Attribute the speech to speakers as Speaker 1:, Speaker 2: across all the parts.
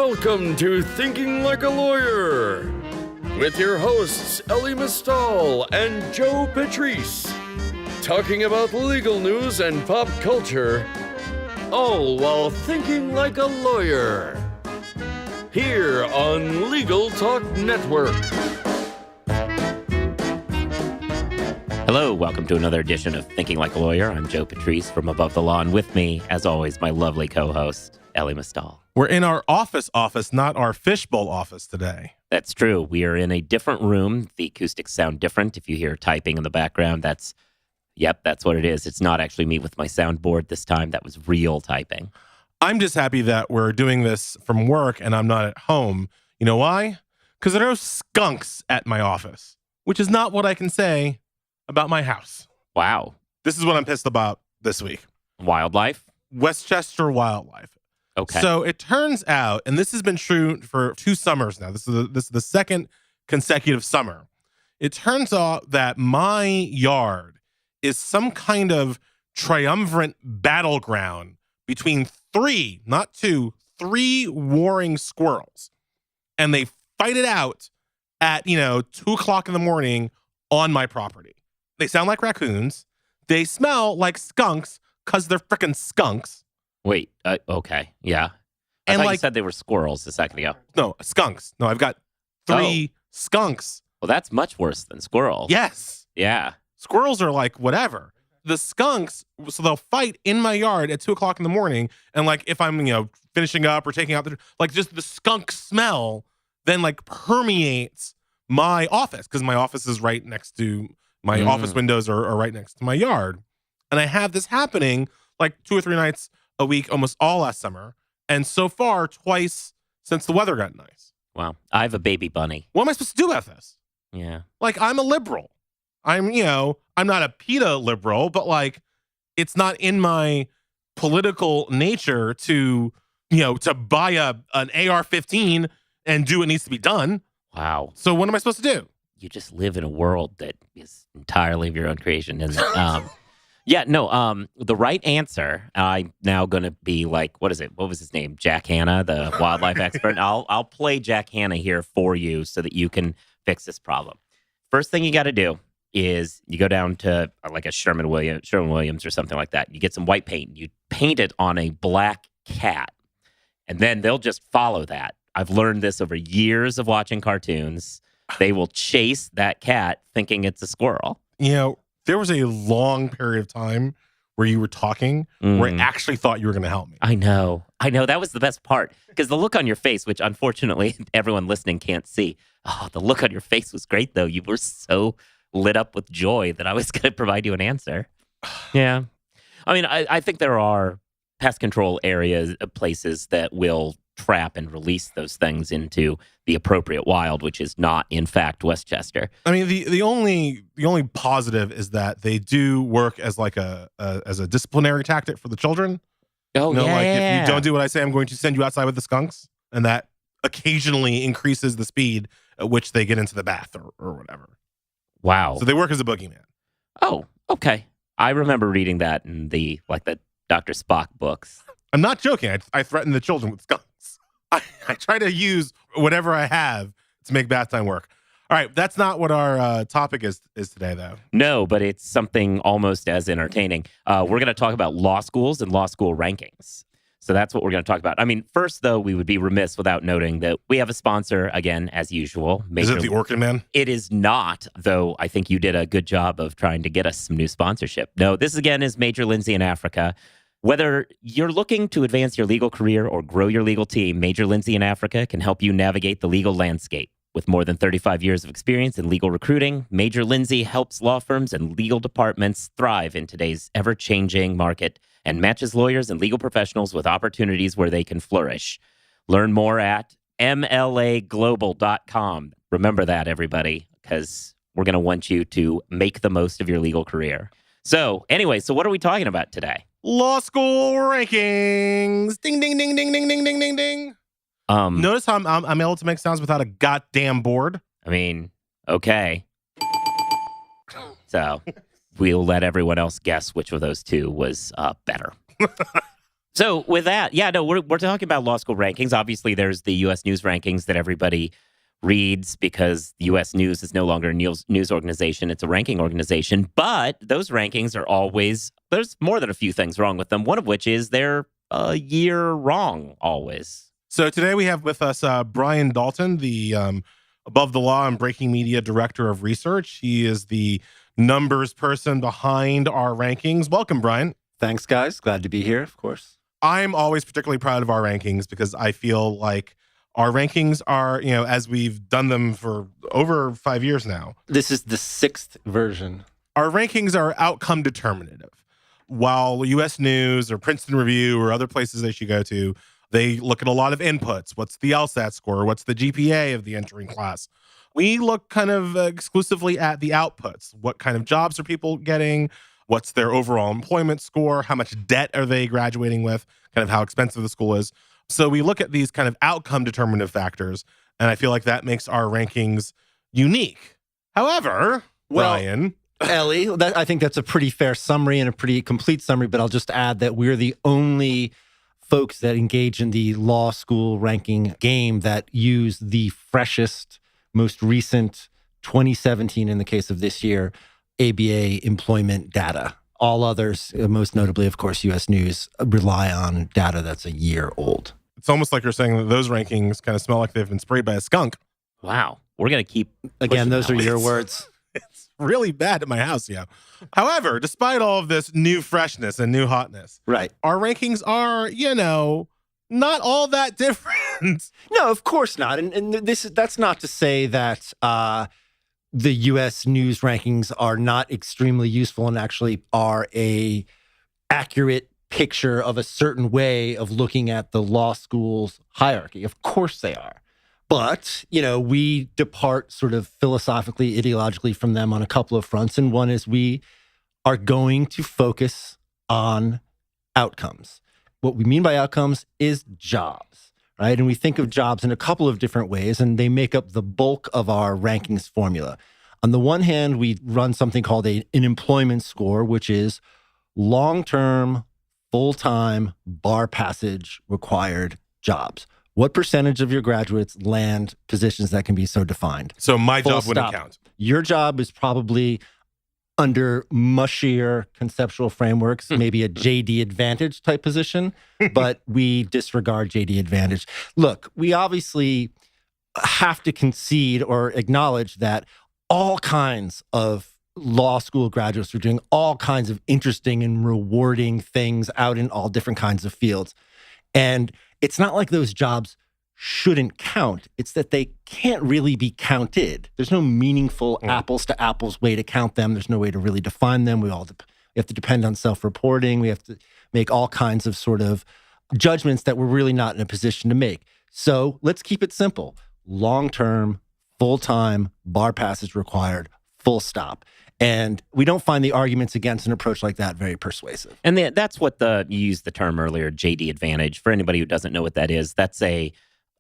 Speaker 1: Welcome to Thinking Like a Lawyer with your hosts Elie and Joe Patrice, talking about legal news and pop culture, all while thinking like a lawyer. Here on Legal Talk Network.
Speaker 2: Hello, welcome to another edition of Thinking Like a Lawyer. I'm Joe Patrice from Above the Law, and with me, as always, my lovely co-host, Elie.
Speaker 3: We're in our office, not our fishbowl office today.
Speaker 2: That's true. We are in a different room. The acoustics sound different. If you hear typing in the background, that's what it is. It's not actually me with my soundboard this time. That was real typing.
Speaker 3: I'm just happy that we're doing this from work and I'm not at home. You know why? Because there are no skunks at my office, which is not what I can say about my house.
Speaker 2: Wow.
Speaker 3: This is what I'm pissed about this week.
Speaker 2: Wildlife?
Speaker 3: Westchester wildlife.
Speaker 2: Okay.
Speaker 3: So it turns out, and this has been true for 2 summers now. This is the second consecutive summer. It turns out that my yard is some kind of triumvirate battleground between 3, not 2, 3 warring squirrels. And they fight it out at, 2 o'clock in the morning on my property. They sound like raccoons. They smell like skunks because they're freaking skunks.
Speaker 2: Wait, okay, yeah. I thought you said they were squirrels a second ago.
Speaker 3: No, skunks. No, I've got 3 skunks.
Speaker 2: Well, that's much worse than squirrels.
Speaker 3: Yes.
Speaker 2: Yeah.
Speaker 3: Squirrels are like whatever. The skunks, so they'll fight in my yard at 2 o'clock in the morning. And like if I'm, finishing up or taking out just the skunk smell then like permeates my office because my office is right next to my office windows are right next to my yard. And I have this happening like 2 or 3 nights a week, almost all last summer. And so far, twice since the weather got nice.
Speaker 2: Wow. I have a baby bunny.
Speaker 3: What am I supposed to do about this?
Speaker 2: Yeah.
Speaker 3: Like, I'm a liberal. I'm not a PETA liberal, but like, it's not in my political nature to buy an AR-15 and do what needs to be done.
Speaker 2: Wow.
Speaker 3: So what am I supposed to do?
Speaker 2: You just live in a world that is entirely of your own creation, isn't it? The right answer, I'm now going to be like, what is it? What was his name? Jack Hanna, the wildlife expert. I'll play Jack Hanna here for you so that you can fix this problem. First thing you got to do is you go down to like a Sherwin Williams or something like that. You get some white paint. You paint it on a black cat, and then they'll just follow that. I've learned this over years of watching cartoons. They will chase that cat thinking it's a squirrel.
Speaker 3: There was a long period of time where you were talking where I actually thought you were going to help me.
Speaker 2: I know. That was the best part because the look on your face, which unfortunately everyone listening can't see. Oh, the look on your face was great, though. You were so lit up with joy that I was going to provide you an answer. Yeah. I mean, I think there are pest control areas, places that will trap and release those things into the appropriate wild, which is not, in fact, Westchester.
Speaker 3: I mean, the only positive is that they do work as like as a disciplinary tactic for the children.
Speaker 2: Oh,
Speaker 3: If you don't do what I say, I'm going to send you outside with the skunks, and that occasionally increases the speed at which they get into the bath or whatever.
Speaker 2: Wow.
Speaker 3: So they work as a boogeyman.
Speaker 2: Oh, okay. I remember reading that in the Dr. Spock books.
Speaker 3: I'm not joking. I threaten the children with skunks. I try to use whatever I have to make bath time work. All right, that's not what our topic is today, though.
Speaker 2: No, but it's something almost as entertaining. We're going to talk about law schools and law school rankings. So that's what we're going to talk about. I mean, first, though, we would be remiss without noting that we have a sponsor, again, as usual.
Speaker 3: Is it the Orchid Man?
Speaker 2: It is not, though I think you did a good job of trying to get us some new sponsorship. No, this, again, is Major Lindsay in Africa. Whether you're looking to advance your legal career or grow your legal team, Major Lindsay in Africa can help you navigate the legal landscape. With more than 35 years of experience in legal recruiting, Major Lindsay helps law firms and legal departments thrive in today's ever-changing market and matches lawyers and legal professionals with opportunities where they can flourish. Learn more at mlaglobal.com. Remember that, everybody, because we're going to want you to make the most of your legal career. So what are we talking about today?
Speaker 3: Law school rankings. Ding, ding, ding, ding, ding, ding, ding, ding, ding. Notice how I'm able to make sounds without a goddamn board?
Speaker 2: I mean, okay. So we'll let everyone else guess which of those two was better. So with that, yeah, no, we're talking about law school rankings. Obviously, there's the U.S. News rankings that everybody reads because the U.S. News is no longer a news organization. It's a ranking organization. But those rankings are always, there's more than a few things wrong with them, one of which is they're a year wrong always.
Speaker 3: So today we have with us Brian Dalton, the Above the Law and Breaking Media Director of Research. He is the numbers person behind our rankings. Welcome, Brian.
Speaker 4: Thanks, guys. Glad to be here, of course.
Speaker 3: I'm always particularly proud of our rankings because I feel like our rankings are, as we've done them for over 5 years now.
Speaker 4: This is the 6th version.
Speaker 3: Our rankings are outcome determinative. While U.S. News or Princeton Review or other places they should go to, they look at a lot of inputs. What's the LSAT score? What's the GPA of the entering class? We look kind of exclusively at the outputs. What kind of jobs are people getting? What's their overall employment score? How much debt are they graduating with? Kind of how expensive the school is. So we look at these kind of outcome determinative factors, and I feel like that makes our rankings unique. However, Brian...
Speaker 4: Elie, I think that's a pretty fair summary and a pretty complete summary, but I'll just add that we're the only folks that engage in the law school ranking game that use the freshest, most recent 2017, in the case of this year, ABA employment data. All others, most notably, of course, U.S. News, rely on data that's a year old.
Speaker 3: It's almost like you're saying that those rankings kind of smell like they've been sprayed by a skunk.
Speaker 2: Wow. We're going to keep...
Speaker 4: Again, those are
Speaker 2: your
Speaker 4: your words.
Speaker 3: It's really bad at my house, yeah. However, despite all of this new freshness and new hotness,
Speaker 4: right,
Speaker 3: our rankings are, not all that different.
Speaker 4: No, of course not. And that's not to say that the U.S. News rankings are not extremely useful and actually are a accurate picture of a certain way of looking at the law school's hierarchy. Of course they are. But, we depart sort of philosophically, ideologically from them on a couple of fronts. And one is we are going to focus on outcomes. What we mean by outcomes is jobs, right? And we think of jobs in a couple of different ways, and they make up the bulk of our rankings formula. On the one hand, we run something called an employment score, which is long-term, full-time, bar passage required jobs. What percentage of your graduates land positions that can be so defined?
Speaker 3: So my job wouldn't count.
Speaker 4: Your job is probably under mushier conceptual frameworks, maybe a JD Advantage type position, but we disregard JD Advantage. Look, we obviously have to concede or acknowledge that all kinds of law school graduates are doing all kinds of interesting and rewarding things out in all different kinds of fields. And it's not like those jobs shouldn't count. It's that they can't really be counted. There's no meaningful apples to apples way to count them. There's no way to really define them. We have to depend on self-reporting. We have to make all kinds of sort of judgments that we're really not in a position to make. So let's keep it simple. Long-term, full-time, bar passage required, full stop. And we don't find the arguments against an approach like that very persuasive.
Speaker 2: And that's what you used the term earlier, JD Advantage. For anybody who doesn't know what that is,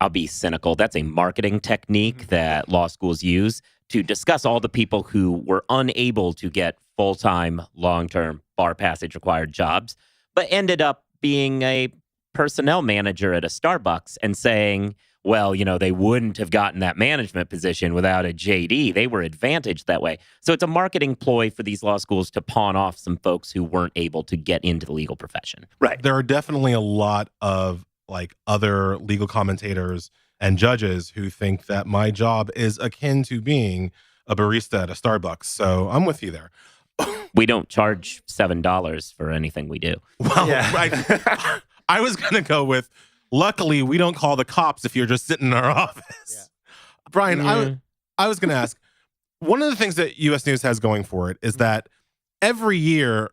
Speaker 2: I'll be cynical, that's a marketing technique that law schools use to discuss all the people who were unable to get full-time, long-term, bar passage required jobs, but ended up being a personnel manager at a Starbucks and saying, well, they wouldn't have gotten that management position without a JD. They were advantaged that way. So it's a marketing ploy for these law schools to pawn off some folks who weren't able to get into the legal profession.
Speaker 3: Right. There are definitely a lot of other legal commentators and judges who think that my job is akin to being a barista at a Starbucks. So I'm with you there.
Speaker 2: We don't charge $7 for anything we do.
Speaker 3: Well, yeah. I was going to go with, luckily, we don't call the cops if you're just sitting in our office. Yeah. Brian, I was going to ask, one of the things that U.S. News has going for it is that every year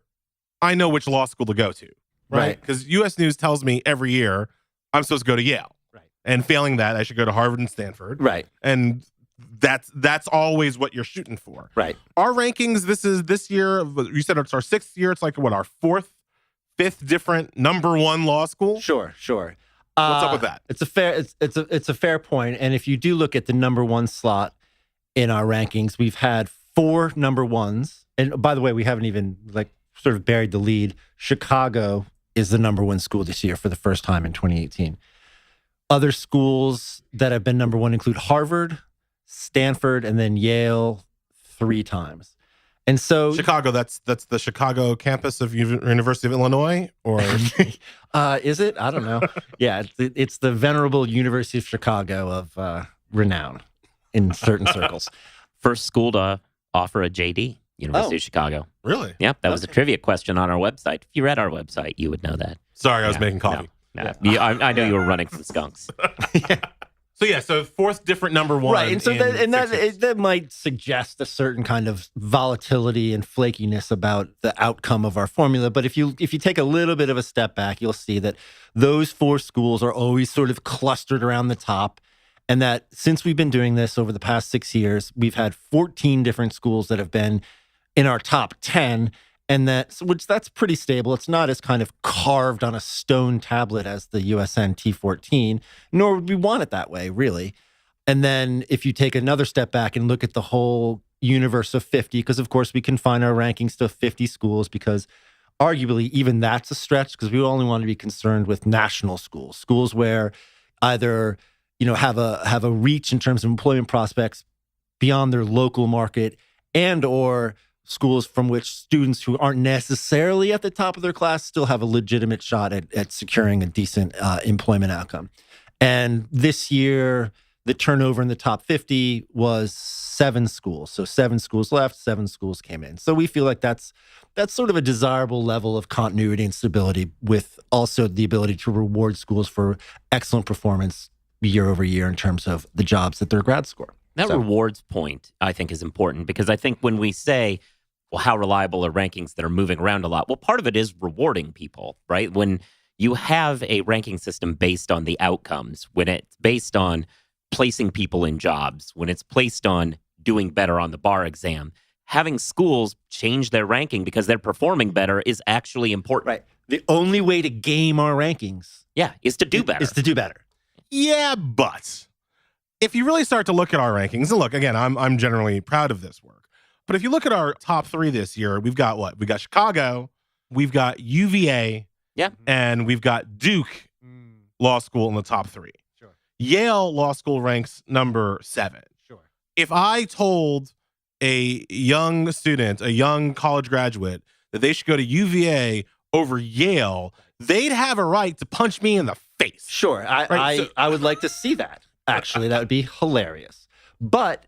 Speaker 3: I know which law school to go to, right? Because U.S. News tells me every year I'm supposed to go to Yale. Right. And failing that, I should go to Harvard and Stanford.
Speaker 4: Right.
Speaker 3: And that's always what you're shooting for.
Speaker 4: Right.
Speaker 3: Our rankings, this year, you said it's our 6th year. It's like, what, our 4th, 5th different number one law school?
Speaker 4: Sure.
Speaker 3: What's up with that?
Speaker 4: It's a fair point. And if you do look at the number one slot in our rankings, we've had 4 number ones. And by the way, we haven't even sort of buried the lead. Chicago is the number one school this year for the first time in 2018. Other schools that have been number one include Harvard, Stanford, and then Yale 3 times. And so
Speaker 3: Chicago, that's the Chicago campus of University of Illinois, or
Speaker 4: is it? I don't know. Yeah, it's the venerable University of Chicago of renown in certain circles.
Speaker 2: First school to offer a JD, University of Chicago.
Speaker 3: Really?
Speaker 2: Yep, that was a trivia question on our website. If you read our website, you would know that.
Speaker 3: Sorry, I was making coffee.
Speaker 2: No. I know you were running from skunks.
Speaker 3: So fourth different number one.
Speaker 4: Right, and so that might suggest a certain kind of volatility and flakiness about the outcome of our formula. But if you take a little bit of a step back, you'll see that those 4 schools are always sort of clustered around the top. And that since we've been doing this over the past 6 years, we've had 14 different schools that have been in our top 10. And that's pretty stable. It's not as kind of carved on a stone tablet as the USN T14, nor would we want it that way, really. And then if you take another step back and look at the whole universe of 50, because of course we confine our rankings to 50 schools, because arguably even that's a stretch, because we only want to be concerned with national schools where either have a reach in terms of employment prospects beyond their local market, and or schools from which students who aren't necessarily at the top of their class still have a legitimate shot at securing a decent employment outcome. And this year, the turnover in the top 50 was 7 schools. So 7 schools left, 7 schools came in. So we feel like that's sort of a desirable level of continuity and stability, with also the ability to reward schools for excellent performance year over year in terms of the jobs that their grads score.
Speaker 2: That rewards point, I think, is important, because I think when we say, well, how reliable are rankings that are moving around a lot? Well, part of it is rewarding people, right? When you have a ranking system based on the outcomes, when it's based on placing people in jobs, when it's placed on doing better on the bar exam, having schools change their ranking because they're performing better is actually important.
Speaker 4: Right. The only way to game our rankings
Speaker 2: is to do better.
Speaker 3: Yeah, but if you really start to look at our rankings, and look, again, I'm generally proud of this work, but if you look at our top 3 this year, we've got what? We've got Chicago, we've got UVA, and we've got Duke Law School in the top 3.
Speaker 4: Sure.
Speaker 3: Yale Law School ranks number 7.
Speaker 4: Sure.
Speaker 3: If I told a young student, a young college graduate, that they should go to UVA over Yale, they'd have a right to punch me in the face.
Speaker 4: Sure. I would like to see that. Actually, that would be hilarious. But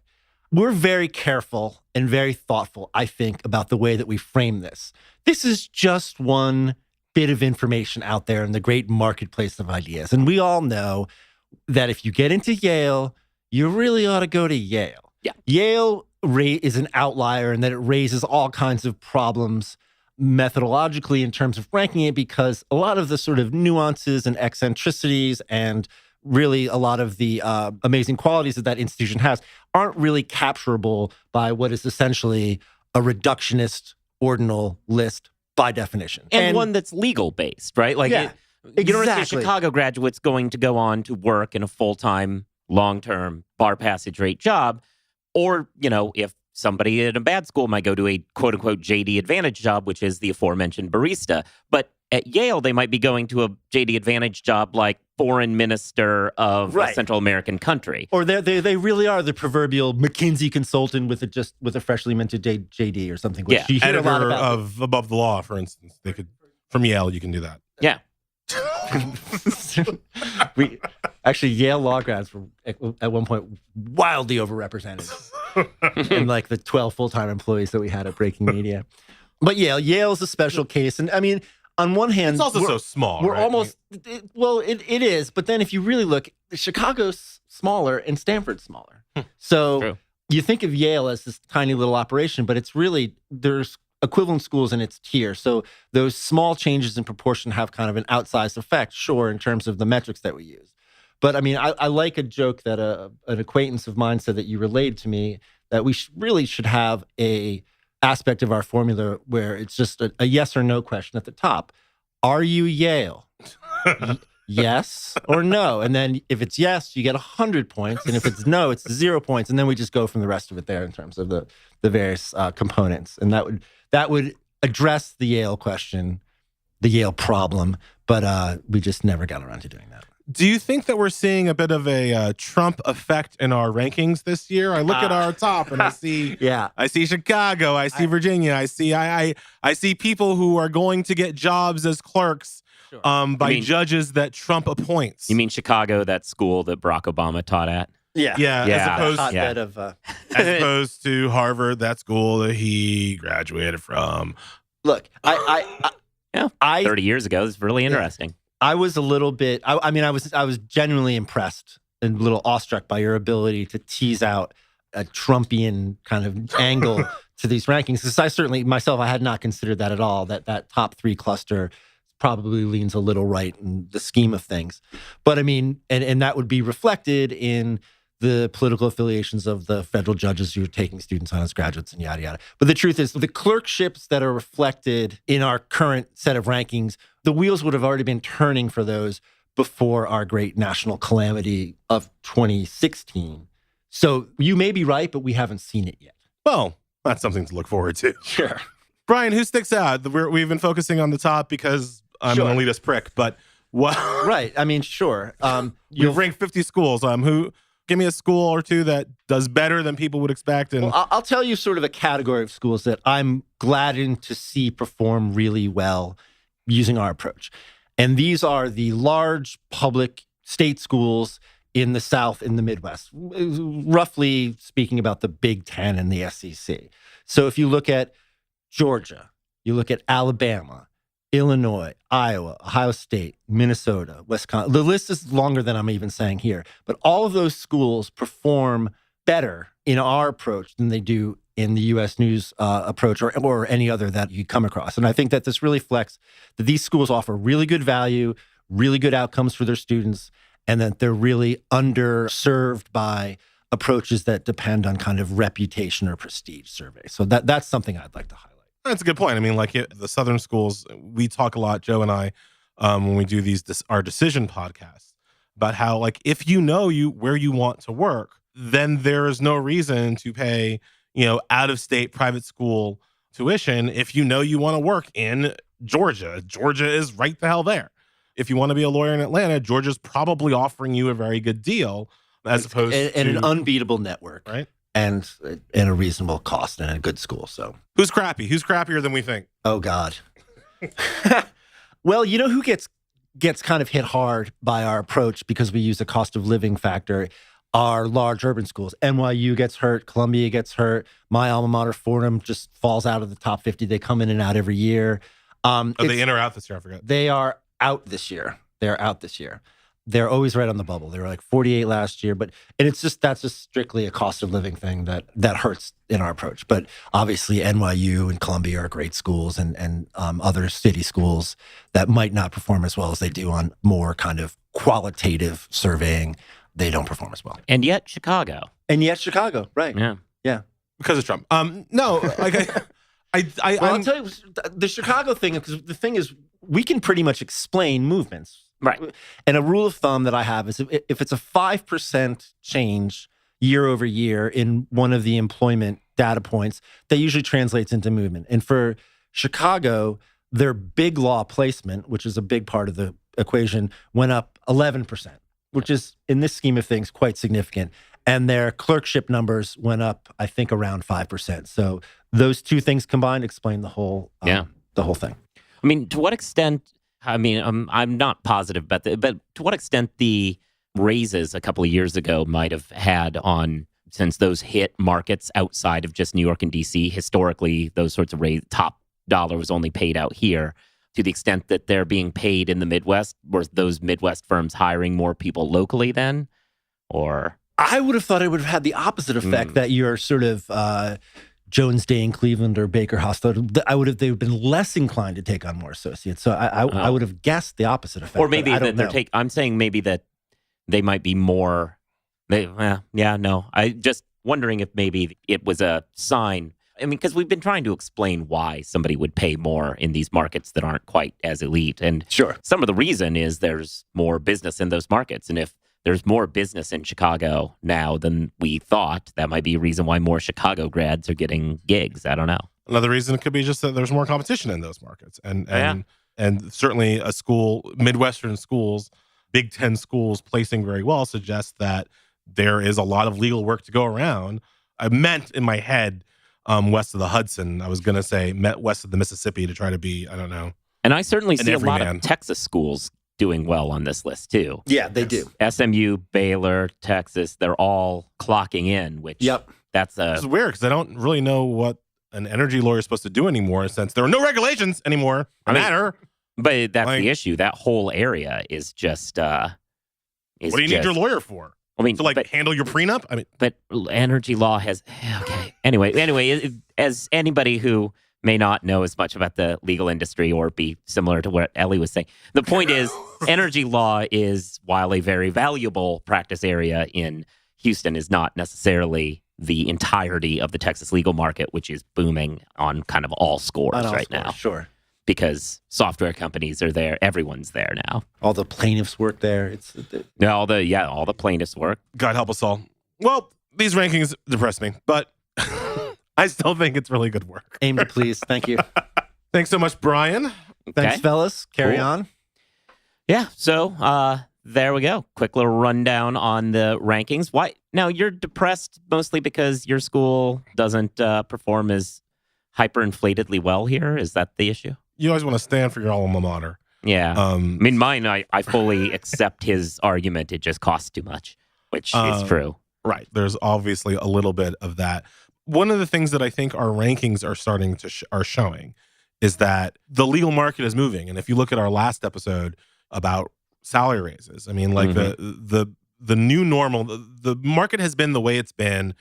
Speaker 4: we're very careful and very thoughtful, I think, about the way that we frame this. This is just one bit of information out there in the great marketplace of ideas. And we all know that if you get into Yale, you really ought to go to Yale.
Speaker 2: Yeah.
Speaker 4: Yale is an outlier in that it raises all kinds of problems methodologically in terms of ranking it, because a lot of the sort of nuances and eccentricities and really a lot of the amazing qualities that institution has aren't really capturable by what is essentially a reductionist ordinal list by definition.
Speaker 2: And one that's legal based, right? Like, University of Chicago graduates going to go on to work in a full-time, long-term bar passage rate job. Or, if somebody at a bad school might go to a quote-unquote JD Advantage job, which is the aforementioned barista. But at Yale, they might be going to a JD Advantage job like foreign minister of a Central American country.
Speaker 4: Or they really are the proverbial McKinsey consultant with a freshly minted JD or something. Which you hear
Speaker 3: editor
Speaker 4: a lot about.
Speaker 3: of Above the Law, for instance. They could, from Yale, you can do that.
Speaker 2: Yeah.
Speaker 4: Yale law grads were at one point wildly overrepresented in like the 12 full-time employees that we had at Breaking Media. But Yale's a special case. And I mean, on one hand,
Speaker 3: it's also so small.
Speaker 4: We're
Speaker 3: right?
Speaker 4: almost, it is. But then if you really look, Chicago's smaller and Stanford's smaller. So
Speaker 2: True.
Speaker 4: You think of Yale as this tiny little operation, but it's really, there's equivalent schools in its tier. So those small changes in proportion have kind of an outsized effect, sure, in terms of the metrics that we use. But I mean, I like a joke that an acquaintance of mine said that you relayed to me, that we really should have a aspect of our formula where it's just a yes or no question at the top. Are you Yale? Yes or no? And then if it's yes, you get 100 points. And if it's no, it's 0 points. And then we just go from the rest of it there in terms of the various components. And that would address the Yale question the Yale problem, but we just never got around to doing that.
Speaker 3: Do you think that we're seeing a bit of a Trump effect in our rankings this year? I look at our top and I see, I see Chicago, I see Virginia, I see people who are going to get jobs as clerks by judges that Trump appoints.
Speaker 2: You mean Chicago, that school that Barack Obama taught at?
Speaker 3: Yeah. As opposed to Harvard, that school that he graduated from.
Speaker 4: Look,
Speaker 2: 30 years ago. It's really interesting.
Speaker 4: I was a little bit. I was genuinely impressed and a little awestruck by your ability to tease out a Trumpian kind of angle to these rankings. Because I certainly myself, I had not considered that at all. That top 3 cluster probably leans a little right in the scheme of things. But I mean, and that would be reflected in the political affiliations of the federal judges who are taking students on as graduates and yada, yada. But the truth is, the clerkships that are reflected in our current set of rankings, the wheels would have already been turning for those before our great national calamity of 2016. So you may be right, but we haven't seen it yet.
Speaker 3: Well, that's something to look forward to.
Speaker 4: Sure.
Speaker 3: Brian, who sticks out? We've been focusing on the top because I'm an elitist prick, but what?
Speaker 4: Right. I mean, sure.
Speaker 3: You've ranked 50 schools. Give me a school or two that does better than people would expect. And
Speaker 4: I'll tell you sort of a category of schools that I'm gladdened to see perform really well using our approach. And these are the large public state schools in the South, in the Midwest, roughly speaking about the Big Ten and the SEC. So if you look at Georgia, you look at Alabama, Illinois, Iowa, Ohio State, Minnesota, Wisconsin. The list is longer than I'm even saying here. But all of those schools perform better in our approach than they do in the U.S. News approach or any other that you come across. And I think that this really reflects that these schools offer really good value, really good outcomes for their students, and that they're really underserved by approaches that depend on kind of reputation or prestige surveys. So that's something I'd like to highlight.
Speaker 3: That's a good point. I mean, like the Southern schools, we talk a lot, Joe and I, when we do our decision podcasts, about how, like, if you know where you want to work, then there is no reason to pay, out of state private school tuition if you know you want to work in Georgia. Georgia is right the hell there. If you want to be a lawyer in Atlanta, Georgia's probably offering you a very good deal as opposed to
Speaker 4: an unbeatable network,
Speaker 3: right?
Speaker 4: And a reasonable cost and a good school. So
Speaker 3: who's crappy? Who's crappier than we think?
Speaker 4: Oh God. Well, you know who gets kind of hit hard by our approach because we use a cost of living factor are large urban schools. NYU gets hurt. Columbia gets hurt. My alma mater, Fordham, just falls out of the top 50. They come in and out every year.
Speaker 3: Are they in or out this year? I forgot.
Speaker 4: They are out this year. They're always right on the bubble. They were like 48 last year, that's just strictly a cost of living thing that hurts in our approach. But obviously NYU and Columbia are great schools and other city schools that might not perform as well as they do on more kind of qualitative surveying. They don't perform as well.
Speaker 2: And yet Chicago,
Speaker 4: right? Yeah.
Speaker 3: Because of Trump. No, like
Speaker 4: I'll tell you the Chicago thing, because the thing is we can pretty much explain movements.
Speaker 2: Right.
Speaker 4: And a rule of thumb that I have is if it's a 5% change year over year in one of the employment data points, that usually translates into movement. And for Chicago, their big law placement, which is a big part of the equation, went up 11%, which is, in this scheme of things, quite significant. And their clerkship numbers went up, I think, around 5%. So those two things combined explain the whole thing.
Speaker 2: I mean, to what extent... I'm not positive about that, but to what extent the raises a couple of years ago might have had on, since those hit markets outside of just New York and DC, historically, those sorts of top dollar was only paid out here, to the extent that they're being paid in the Midwest, were those Midwest firms hiring more people locally then? Or
Speaker 4: I would have thought it would have had the opposite effect, that you're sort of... Jones Day in Cleveland or Baker Hostel, they would have been less inclined to take on more associates. So I would have guessed the opposite effect.
Speaker 2: Or maybe that they're I'm saying maybe that they might be more. I just wondering if maybe it was a sign. I mean, because we've been trying to explain why somebody would pay more in these markets that aren't quite as elite, and
Speaker 4: sure,
Speaker 2: some of the reason is there's more business in those markets, and if there's more business in Chicago now than we thought, that might be a reason why more Chicago grads are getting gigs. I don't know.
Speaker 3: Another reason could be just that there's more competition in those markets. And and certainly a school, Midwestern schools, Big Ten schools placing very well suggests that there is a lot of legal work to go around. I meant in my head west of the Hudson. I was going to say west of the Mississippi to try to be, I don't know.
Speaker 2: And I certainly see a lot
Speaker 3: everyman.
Speaker 2: of Texas schools doing well on this list too.
Speaker 4: Yeah, they do.
Speaker 2: SMU, Baylor, Texas, they're all clocking in, which that's
Speaker 3: It's weird because I don't really know what an energy lawyer is supposed to do anymore, since there are no regulations anymore. Matter.
Speaker 2: But that's the issue. That whole area is just. What
Speaker 3: do you need your lawyer for?
Speaker 2: I mean,
Speaker 3: to handle your prenup? I mean,
Speaker 2: but energy law has. Okay. Anyway, as anybody who may not know as much about the legal industry or be similar to what Elie was saying, the point is, energy law is, while a very valuable practice area in Houston, is not necessarily the entirety of the Texas legal market, which is booming on kind of all scores now.
Speaker 4: Sure.
Speaker 2: Because software companies are there. Everyone's there now.
Speaker 4: All the plaintiffs work there.
Speaker 2: All the plaintiffs work.
Speaker 3: God help us all. Well, these rankings depress me, but I still think it's really good work.
Speaker 4: Aim to please. Thank you.
Speaker 3: Thanks so much, Brian.
Speaker 4: Thanks, fellas. Carry on.
Speaker 2: Yeah. So there we go. Quick little rundown on the rankings. Why? Now, you're depressed mostly because your school doesn't perform as hyperinflatedly well here? Is that the issue?
Speaker 3: You always want to stand for your alma mater.
Speaker 2: Yeah. I mean, mine, I fully accept his argument. It just costs too much, which is true.
Speaker 3: Right. There's obviously a little bit of that. One of the things that I think our rankings are starting to are showing is that the legal market is moving. And if you look at our last episode about salary raises, I mean, like the new normal, the market has been the way it's been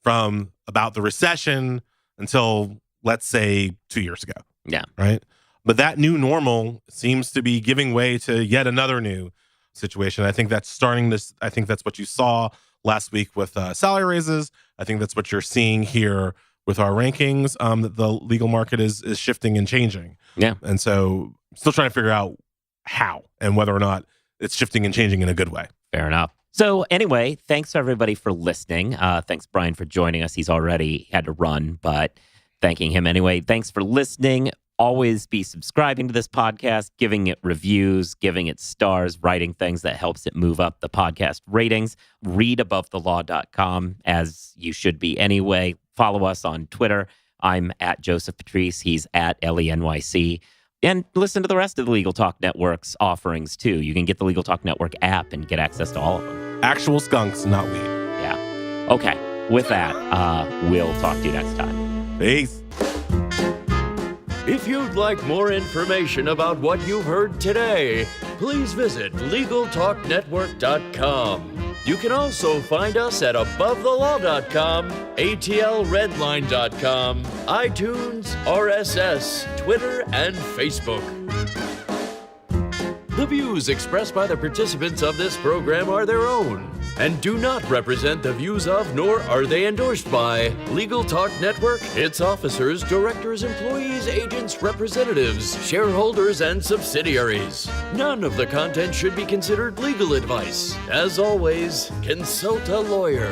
Speaker 3: from about the recession until, let's say, 2 years ago.
Speaker 2: Yeah.
Speaker 3: Right. But that new normal seems to be giving way to yet another new situation. I think that's I think that's what you saw last week with salary raises. I think that's what you're seeing here with our rankings, that the legal market is shifting and changing.
Speaker 2: Yeah.
Speaker 3: And so still trying to figure out how and whether or not it's shifting and changing in a good way.
Speaker 2: Fair enough. So anyway, thanks everybody for listening. Thanks, Brian, for joining us. He's already had to run, but thanking him anyway. Thanks for listening. Always be subscribing to this podcast, giving it reviews, giving it stars, writing things that helps it move up the podcast ratings. Read AboveTheLaw.com, as you should be anyway. Follow us on Twitter. I'm at Joseph Patrice. He's at Elie NYC. And listen to the rest of the Legal Talk Network's offerings, too. You can get the Legal Talk Network app and get access to all of them.
Speaker 3: Actual skunks, not weed.
Speaker 2: Yeah. Okay. With that, we'll talk to you next time.
Speaker 3: Peace.
Speaker 1: If you'd like more information about what you've heard today, please visit LegalTalkNetwork.com. You can also find us at AboveTheLaw.com, ATLRedline.com, iTunes, RSS, Twitter, and Facebook. The views expressed by the participants of this program are their own and do not represent the views of, nor are they endorsed by, Legal Talk Network, its officers, directors, employees, agents, representatives, shareholders, and subsidiaries. None of the content should be considered legal advice. As always, consult a lawyer.